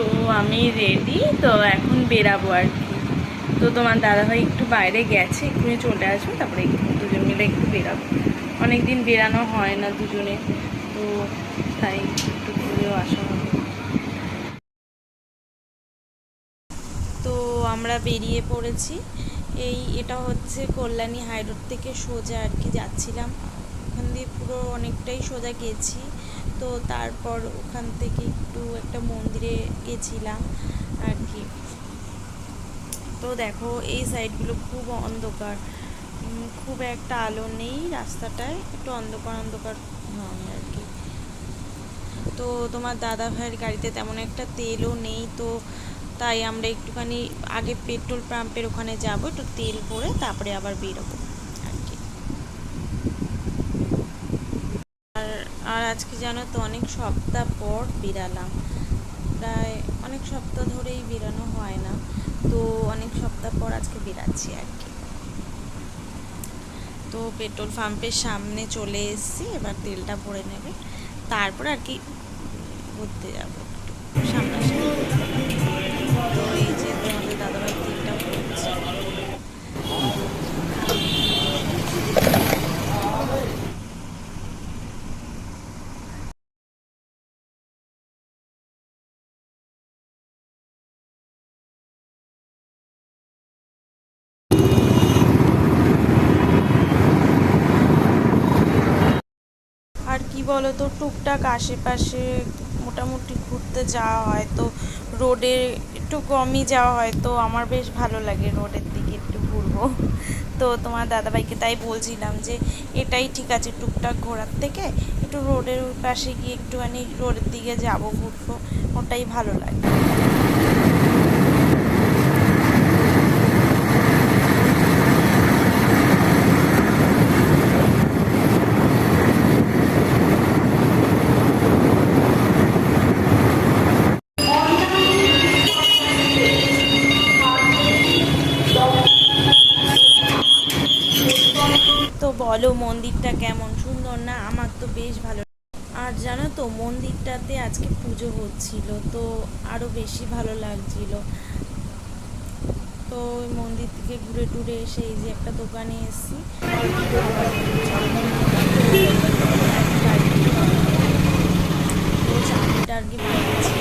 তো আমি রেডি, তো এখন বেরাবো আর কি। তো তোমার দাদাভাই একটু বাইরে গেছে, এক্ষুনি চলে আসবে, তারপরে দুজন মিলে একটু বেরাবো। অনেকদিন বেরানো হয় না দুজনে, তো তাই একটু ঘুরেও আসা হবে। তো আমরা বেরিয়ে পড়েছি। এটা হচ্ছে কল্যাণী হাইরোড থেকে সোজা আর কি যাচ্ছিলাম। ওখান দিয়ে পুরো অনেকটাই সোজা গেছি। তো তারপর ওখান থেকে একটু একটা মন্দিরে গেছিলাম আর কি। তো দেখো এই সাইডগুলো খুব অন্ধকার, খুব একটা আলো নেই রাস্তাটায়, একটু অন্ধকার অন্ধকার হয় আর কি। তো তোমার দাদা ভাইয়ের গাড়িতে তেমন একটা তেলও নেই, তো তাই আমরা একটুখানি আগে পেট্রোল পাম্পের ওখানে যাব, একটু তেল ভরে তারপরে আবার বেরোবো আর কি। আর আজকে জানো তো অনেক সপ্তাহ পর বেরালাম, প্রায় অনেক সপ্তাহ ধরেই বেরানো হয় না, তো অনেক সপ্তাহ পর আজকে বেরাচ্ছি আর কি। তো পেট্রোল পাম্পের সামনে চলে এসেছি, এবার তেলটা ভরে নেবে, তারপর আর কি ঘুরতে যাবো একটু সামনাসামনি। তো এই যে তোমাদের দাদাভাই তেলটা ভরছে। আর কি বলো তো, টুকটাক আশেপাশে মোটামুটি ঘুরতে যাওয়া হয়, তো রোডে একটু কমই যাওয়া হয়, তো আমার বেশ ভালো লাগে রোডের দিকে একটু ঘুরবো। তো তোমার দাদাভাইকে তাই বলছিলাম যে এটাই ঠিক আছে, টুকটাক ঘোরার থেকে একটু রোডের পাশে গিয়ে একটুখানি রোডের দিকে যাবো, ঘুরবো, ওটাই ভালো লাগে। তো বলো মন্দিরটা কেমন সুন্দর না? আমার তো বেশ ভালো। আর জানো তো মন্দিরটাতে আজকে পুজো হচ্ছিল, তো আরও বেশি ভালো লাগছিল। তো ওই মন্দির থেকে ঘুরে টুরে এসে এই যে একটা দোকানে এসেছি, তো চাটনিটা আর কি বানিয়েছি।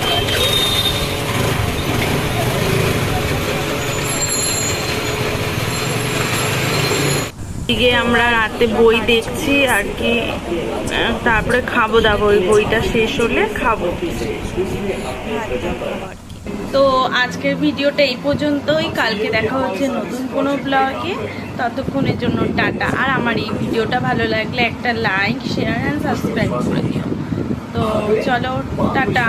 দিকে আমরা রাতে বই দেখছি আর কি, তারপরে খাবো দাবো, ওই বইটা শেষ হলে খাবো। তো আজকের ভিডিওটা এই পর্যন্তই, কালকে দেখা হচ্ছে নতুন কোনো ব্লগে। ততক্ষণের জন্য টাটা। আর আমার এই ভিডিওটা ভালো লাগলে একটা লাইক, শেয়ার অ্যান্ড সাবস্ক্রাইব করে দিও। তো চলো টাটা।